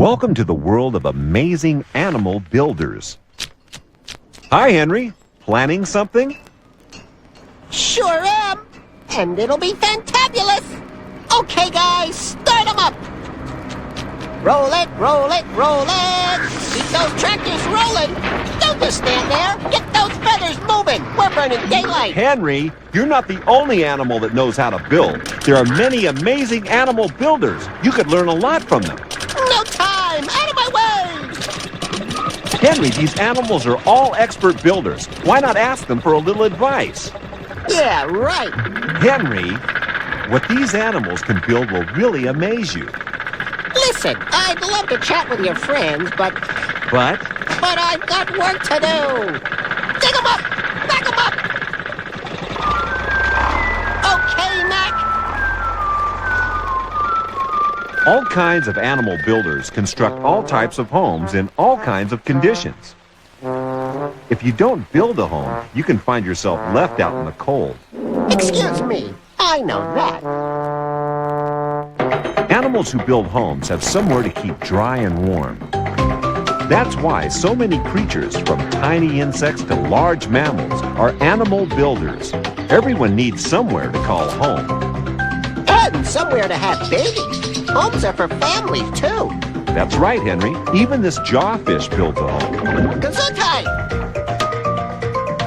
Welcome to the world of amazing animal builders. Hi, Henry. Planning something? Sure am. And it'll be fantabulous. Okay, guys, start 'em up. Roll it, roll it, roll it. Keep those tractors rolling. Don't just stand there. Get those feathers moving. We're burning daylight. Henry, you're not the only animal that knows how to build. There are many amazing animal builders. You could learn a lot from them. No time. Out of my way. Henry, these animals are all expert builders. Why not ask them for a little advice? Yeah, right. Henry, what these animals can build will really amaze you. Listen, I'd love to chat with your friends, but But I've got work to do. Dig 'em up. Back 'em up. Okay, Mac. all kinds of animal builders construct all types of homes in all kinds of conditions. If you don't build a home, you can find yourself left out in the cold. Excuse me. I know that. Animals who build homes have somewhere to keep dry and warm. That's why so many creatures, from tiny insects to large mammals, are animal builders. Everyone needs somewhere to call home. And somewhere to have babies. Homes are for families, too. That's right, Henry. Even this jawfish builds a home. Gesundheit!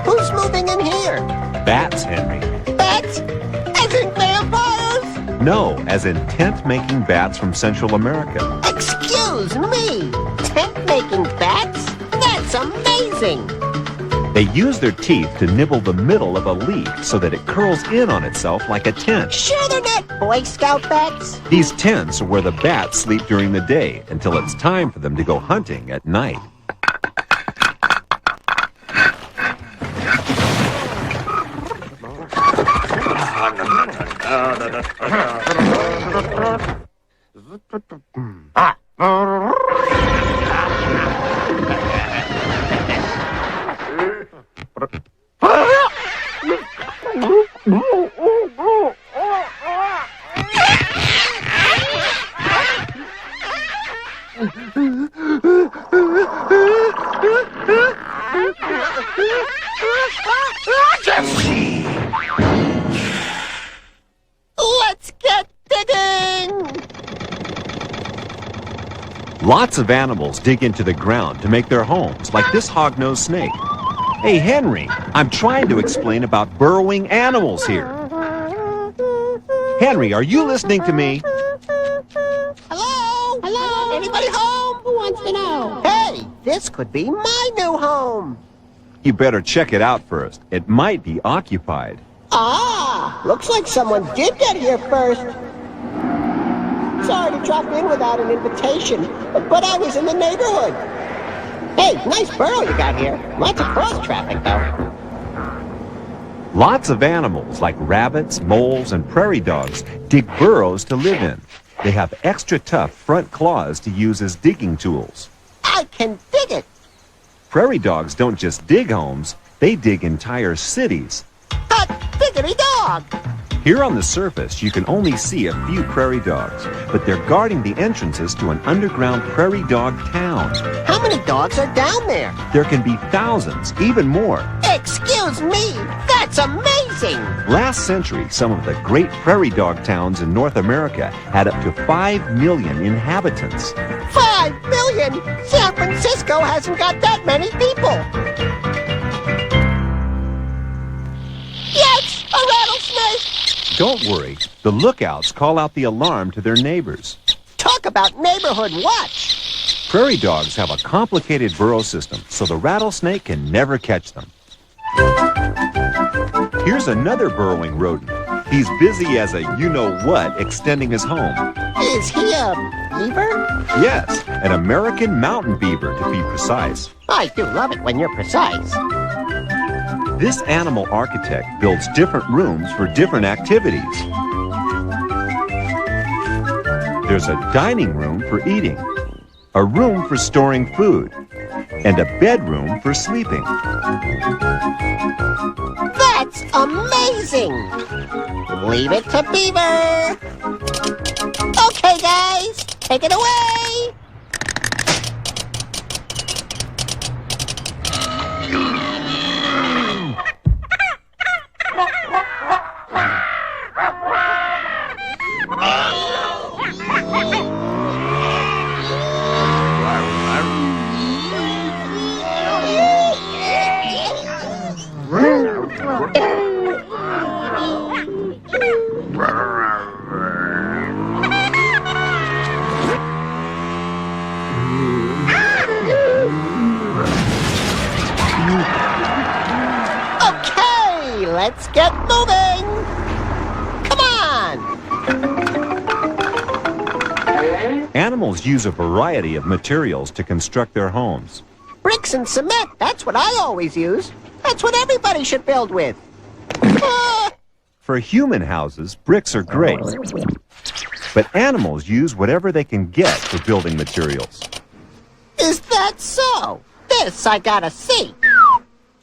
Who's moving in here? Bats, Henry. Bats? As in vampires? No, as in tent-making bats from Central America. Excuse me! Tent-making bats? That's amazing! They use their teeth to nibble the middle of a leaf so that it curls in on itself like a tent. Sure they're not Boy Scout bats? These tents are where the bats sleep during the day until it's time for them to go hunting at night. Let's get digging! Lots of animals dig into the ground to make their homes, like this hog-nosed snake. Hey, Henry, I'm trying to explain about burrowing animals here. Henry, are you listening to me? Hello? Hello? Anybody home? Who wants to know? Hey, this could be my new home. You better check it out first. It might be occupied. Ah, looks like someone did get here first. Sorry to drop in without an invitation, but I was in the neighborhood. Hey, nice burrow you got here. Lots of cross-traffic, though. Lots of animals like rabbits, moles, and prairie dogs dig burrows to live in. They have extra tough front claws to use as digging tools. I can dig it. Prairie dogs don't just dig homes, they dig entire cities. Hot diggity dog. Here on the surface, you can only see a few prairie dogs, but they're guarding the entrances to an underground prairie dog town. How many dogs are down there? There can be thousands, even more. Excuse me, that's amazing. Last century, some of the great prairie dog towns in North America had up to 5 million inhabitants. 5 million? San Francisco hasn't got that many people. Yes, a rattlesnake. Don't worry, the lookouts call out the alarm to their neighbors. Talk about neighborhood watch. Prairie dogs have a complicated burrow system, so the rattlesnake can never catch them. Here's another burrowing rodent. He's busy as a you-know-what extending his home. Is he a beaver? Yes, an American mountain beaver to be precise. I do love it when you're precise. This animal architect builds different rooms for different activities. There's a dining room for eating, a room for storing food, and a bedroom for sleeping. That's amazing! Leave it to Beaver! Okay, guys, take it away! Let's get moving! Come on! Animals use a variety of materials to construct their homes. Bricks and cement, that's what I always use. That's what everybody should build with. Ah! For human houses, bricks are great. But animals use whatever they can get for building materials. Is that so? This I gotta see.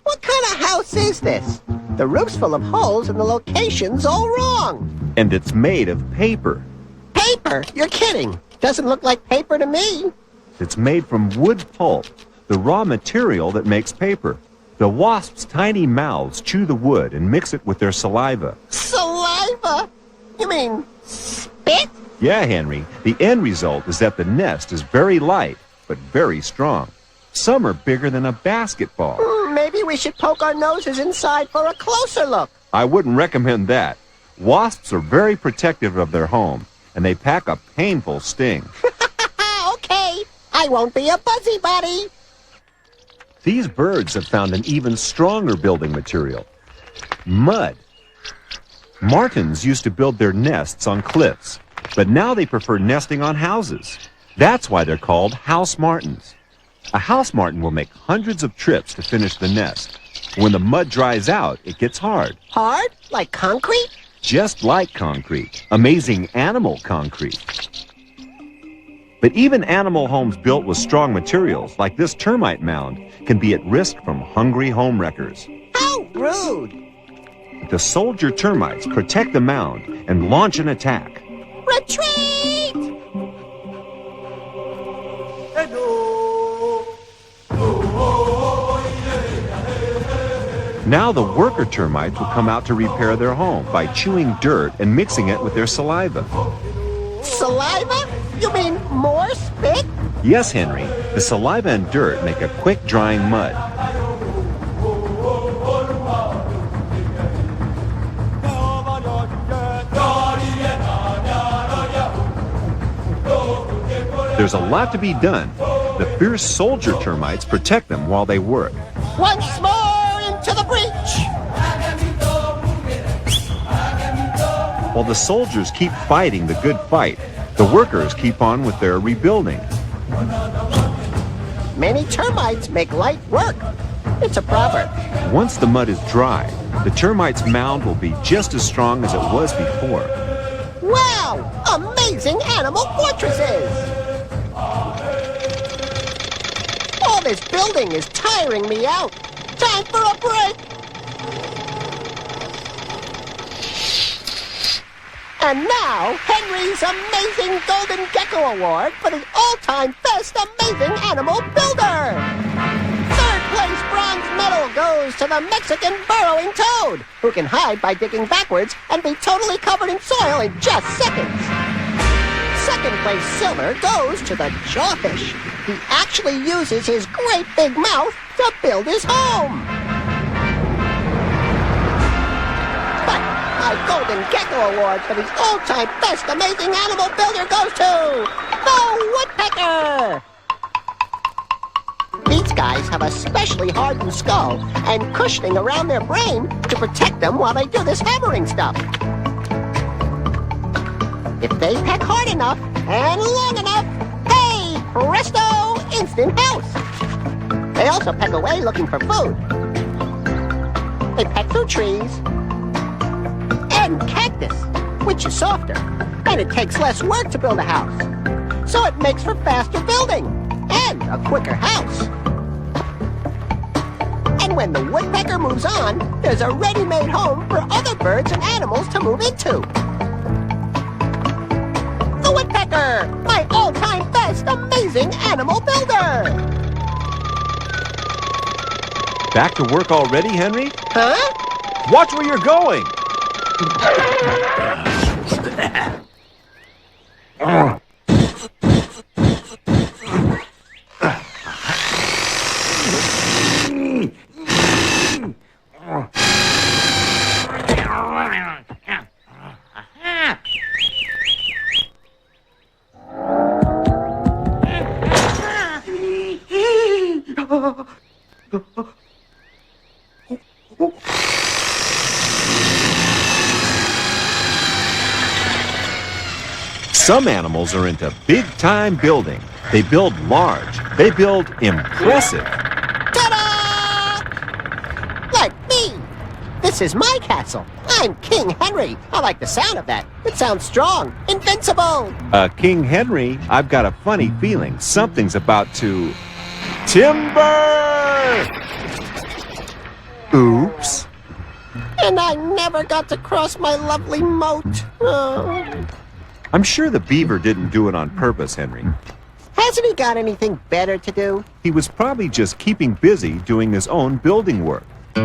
What kind of house is this? The roof's full of holes and the location's all wrong. And it's made of paper. Paper? You're kidding. Doesn't look like paper to me. It's made from wood pulp, the raw material that makes paper. The wasps' tiny mouths chew the wood and mix it with their saliva. Saliva? You mean spit? Yeah, Henry, the end result is that the nest is very light, but very strong. Some are bigger than a basketball. Maybe we should poke our noses inside for a closer look. I wouldn't recommend that. Wasps are very protective of their home, and they pack a painful sting. Okay, I won't be a busybody. These birds have found an even stronger building material: mud. Martins used to build their nests on cliffs, but now they prefer nesting on houses. That's why they're called house martins. A house martin will make hundreds of trips to finish the nest. When the mud dries out, it gets hard. Hard? Like concrete? Just like concrete. Amazing animal concrete. But even animal homes built with strong materials, like this termite mound, can be at risk from hungry homewreckers. How rude! The soldier termites protect the mound and launch an attack. Retreat! Now the worker termites will come out to repair their home by chewing dirt and mixing it with their saliva. Saliva? You mean more spit? Yes, Henry. The saliva and dirt make a quick drying mud. There's a lot to be done. The fierce soldier termites protect them while they work. Once more into the breach! While the soldiers keep fighting the good fight, the workers keep on with their rebuilding. Many termites make light work. It's a proverb. Once the mud is dry, the termites' mound will be just as strong as it was before. Wow! Amazing animal fortresses! All this building is tiring me out. Time for a break! And now, Henry's Amazing Golden Gecko Award for the all-time best amazing animal builder! Third place bronze medal goes to the Mexican burrowing toad, who can hide by digging backwards and be totally covered in soil in just seconds. Second place silver goes to the jawfish. He actually uses his great big mouth to build his home. But my Golden Gecko Award for the all-time best amazing animal builder goes to the woodpecker. These guys have a specially hardened skull and cushioning around their brain to protect them while they do this hammering stuff. If they peck hard enough and long enough, hey, presto, instant house. They also peck away looking for food. They peck through trees and cactus, which is softer, and it takes less work to build a house. So it makes for faster building and a quicker house. And when the woodpecker moves on, there's a ready-made home for other birds and animals to move into. The woodpecker, my all-time best amazing animal builder! Back to work already, Henry? Huh? Watch where you're going! Some animals are into big-time building. They build large. They build impressive. Ta-da! Like me. This is my castle. I'm King Henry. I like the sound of that. It sounds strong. Invincible. King Henry, I've got a funny feeling something's about to... Timber! Oops. And I never got to cross my lovely moat. Oh. I'm sure the beaver didn't do it on purpose, Henry. Hasn't he got anything better to do? He was probably just keeping busy doing his own building work. The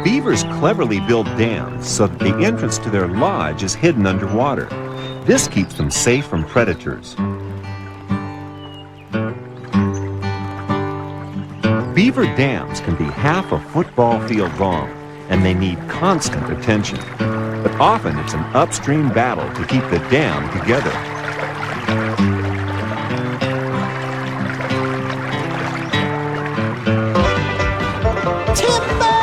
beavers cleverly build dams so that the entrance to their lodge is hidden underwater. This keeps them safe from predators. Beaver dams can be half a football field long, and they need constant attention. But often it's an upstream battle to keep the dam together. Timber!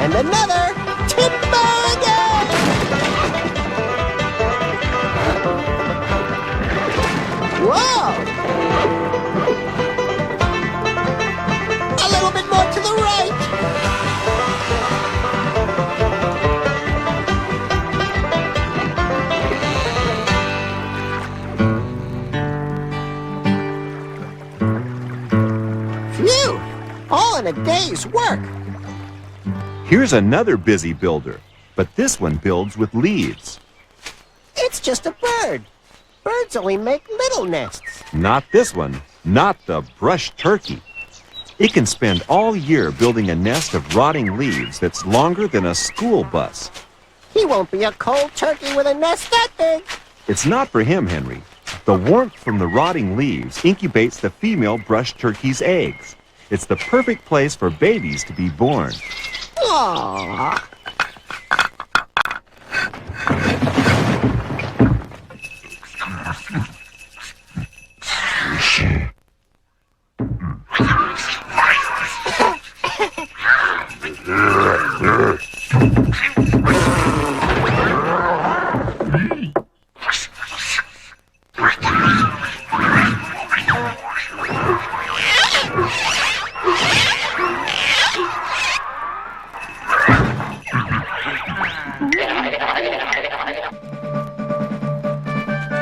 And another timber again! Whoa! A little bit more to the right. Phew! All in a day's work. Here's another busy builder, but this one builds with leaves. It's just a bird. Birds only make little nests. Not this one, not the brush turkey. It can spend all year building a nest of rotting leaves that's longer than a school bus. He won't be a cold turkey with a nest that big. It's not for him, Henry. The warmth from the rotting leaves incubates the female brush turkey's eggs. It's the perfect place for babies to be born. Aww.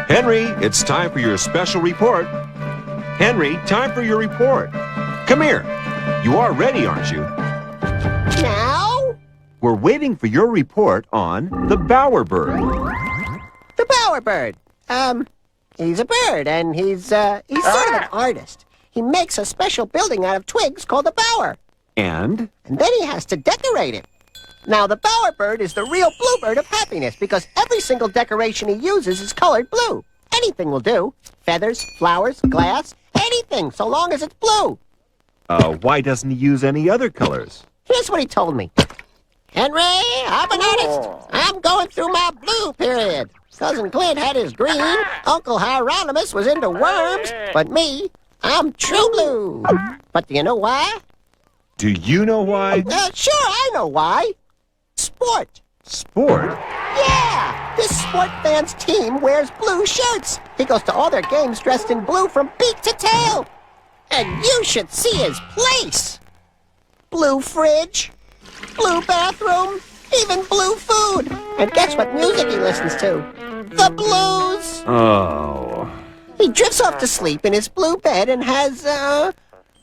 Henry, it's time for your special report. Henry, time for your report. Come here. You are ready, aren't you? Now? We're waiting for your report on the bowerbird. The bowerbird. He's a bird, and he's sort of an artist. He makes a special building out of twigs called a bower. And? And then he has to decorate it. Now, the bowerbird is the real bluebird of happiness because every single decoration he uses is colored blue. Anything will do. Feathers, flowers, glass, anything, so long as it's blue. Why doesn't he use any other colors? Here's what he told me. Henry, I'm an artist. I'm going through my blue period. Cousin Clint had his green. Uncle Hieronymus was into worms. But me, I'm true blue. But do you know why? Do you know why? Sure, I know why. Sport. Sport? Yeah! This sport fan's team wears blue shirts. He goes to all their games dressed in blue from beak to tail. And you should see his place. Blue fridge, blue bathroom, even blue food. And guess what music he listens to? The blues. Oh. He drifts off to sleep in his blue bed and has,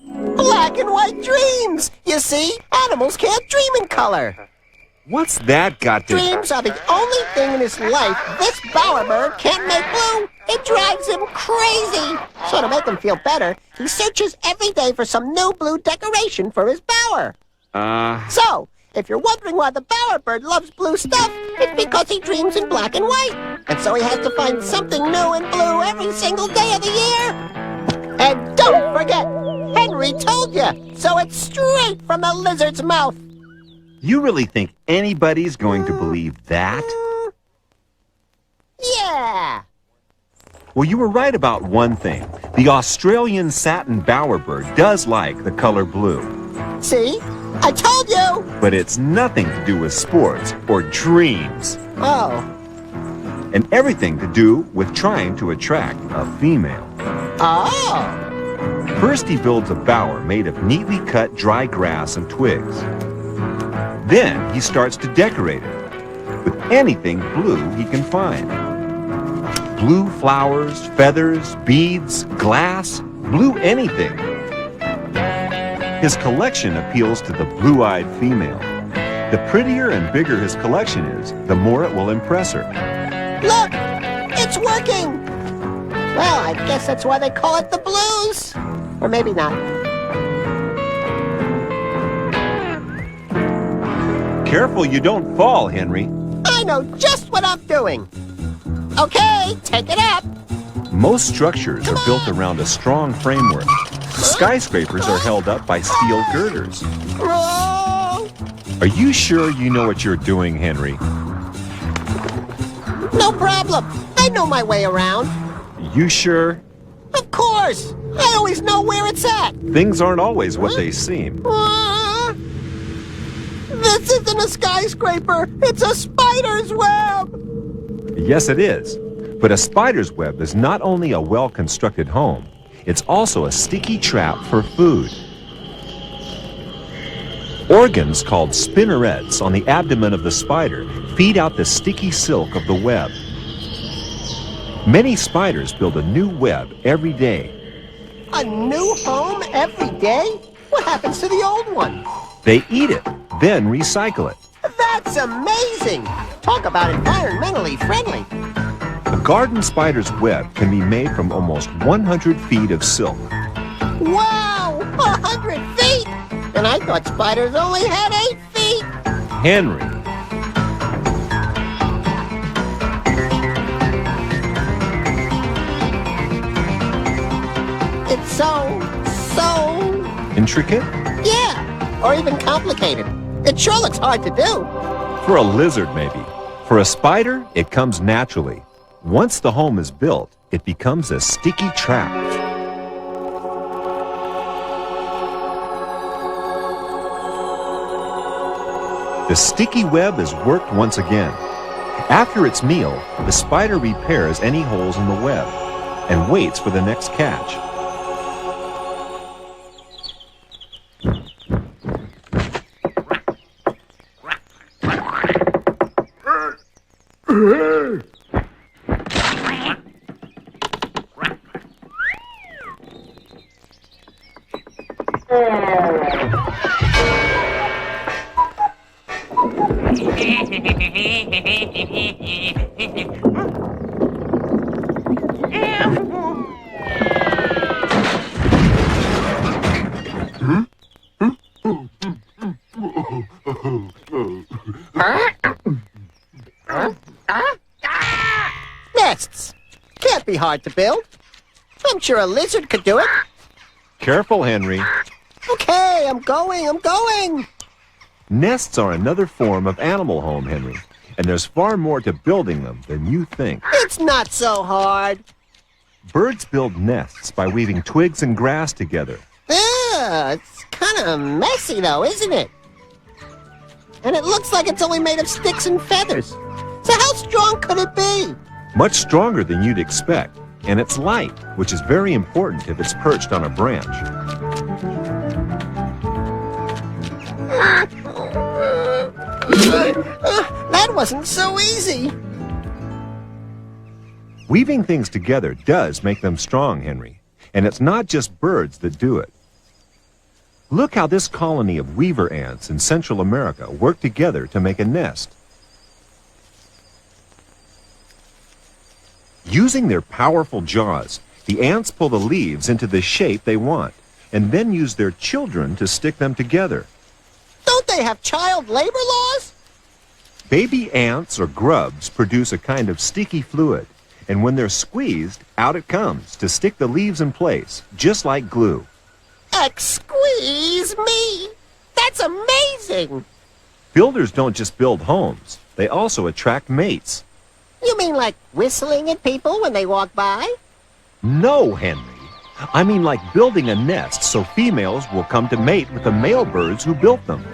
black and white dreams. You see, animals can't dream in color. What's that got to... Dreams are the only thing in his life this bowerbird can't make blue. It drives him crazy. So to make him feel better, he searches every day for some new blue decoration for his bower. So, if you're wondering why the bowerbird loves blue stuff, it's because he dreams in black and white. And so he has to find something new in blue every single day of the year. And don't forget, Henry told you, so it's straight from the lizard's mouth. You really think anybody's going to believe that? Yeah. Well, you were right about one thing. The Australian satin bowerbird does like the color blue. See? I told you! But it's nothing to do with sports or dreams. Oh. And everything to do with trying to attract a female. Oh. First, he builds a bower made of neatly cut dry grass and twigs. Then he starts to decorate it with anything blue he can find. Blue flowers, feathers, beads, glass, blue anything. His collection appeals to the blue-eyed female. The prettier and bigger his collection is, the more it will impress her. Look! It's working! Well, I guess that's why they call it the blues. Or maybe not. Careful you don't fall, Henry. I know just what I'm doing. Okay, take it up. Most structures are built around a strong framework. Skyscrapers are held up by steel girders. Oh, Are you sure you know what you're doing, Henry? no problem. I know my way around. You sure? Of course. I always know where it's at. Things aren't always what they seem. This isn't a skyscraper. It's a spider's web. Yes, it is. But a spider's web is not only a well-constructed home, it's also a sticky trap for food. Organs called spinnerets on the abdomen of the spider feed out the sticky silk of the web. Many spiders build a new web every day. A new home every day? What happens to the old one? They eat it, then recycle it. That's amazing! Talk about environmentally friendly. A garden spider's web can be made from almost 100 feet of silk. Wow! 100 feet! And I thought spiders only had 8 feet! Henry. It's so... Intricate? Yeah, or even complicated. It sure looks hard to do. For a lizard, maybe. For a spider, it comes naturally. Once the home is built, it becomes a sticky trap. The sticky web is worked once again. After its meal, the spider repairs any holes in the web and waits for the next catch. Nests. Can't be hard to build. I'm sure a lizard could do it. Careful, Henry. Okay, I'm going. Nests are another form of animal home, Henry, and there's far more to building them than you think. It's not so hard. Birds build nests by weaving twigs and grass together. It's kind of messy though, isn't it? And it looks like it's only made of sticks and feathers. So how strong could it be? Much stronger than you'd expect, and it's light, which is very important if it's perched on a branch. That wasn't so easy. Weaving things together does make them strong, Henry, and it's not just birds that do it. Look how this colony of weaver ants in Central America work together to make a nest. Using their powerful jaws, the ants pull the leaves into the shape they want, and then use their children to stick them together. Don't they have child labor laws? Baby ants or grubs produce a kind of sticky fluid, and when they're squeezed, out it comes to stick the leaves in place, just like glue. Squeeze me! That's amazing! Builders don't just build homes, they also attract mates. You mean like whistling at people when they walk by? No, Henry. I mean like building a nest so females will come to mate with the male birds who built them.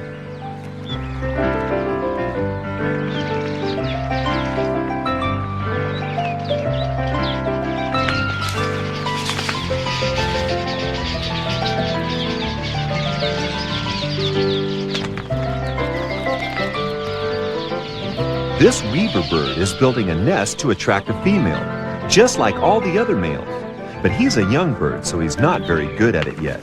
This weaver bird is building a nest to attract a female, just like all the other males. But he's a young bird, so he's not very good at it yet.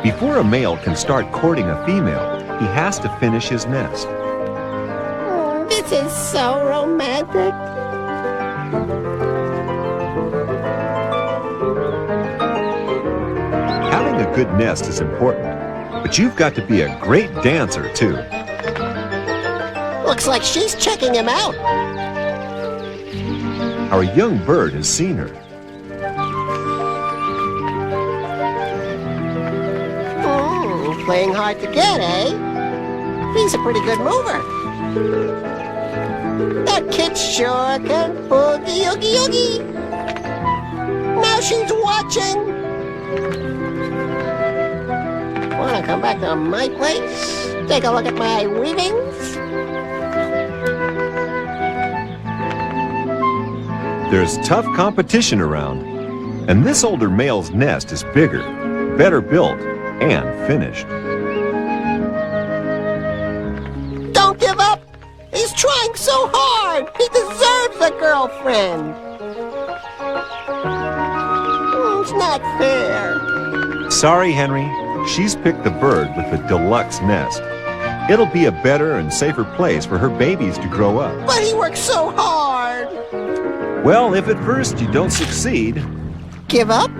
Before a male can start courting a female, he has to finish his nest. This is so romantic. Having a good nest is important, but you've got to be a great dancer, too. Looks like she's checking him out. Our young bird has seen her. Playing hard to get, eh? He's a pretty good mover. That kid sure can boogie oogie oogie. Now she's watching. Wanna come back to my place? Take a look at my weavings? There's tough competition around, and this older male's nest is bigger, better built, and finished. Don't give up! He's trying so hard! He deserves a girlfriend! It's not fair. Sorry, Henry. She's picked the bird with the deluxe nest. It'll be a better and safer place for her babies to grow up. But he works so hard! Well, if at first you don't succeed... Give up?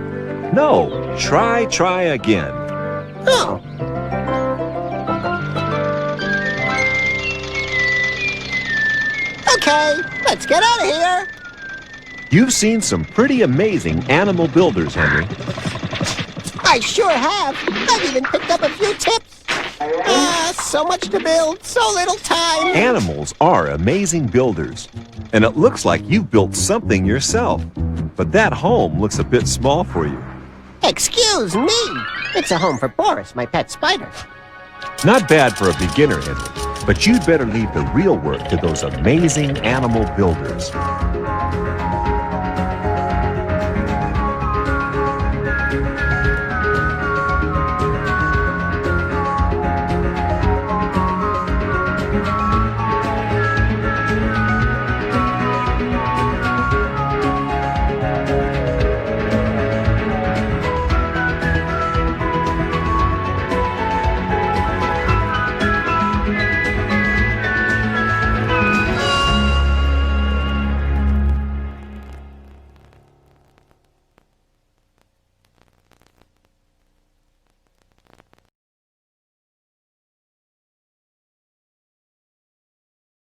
No, try again. Oh. Okay, let's get out of here. You've seen some pretty amazing animal builders, Henry. I sure have. I've even picked up a few tips. So much to build, so little time. Animals are amazing builders. And it looks like you've built something yourself. But that home looks a bit small for you. Excuse me. It's a home for Boris, my pet spider. Not bad for a beginner, Henry. But you'd better leave the real work to those amazing animal builders.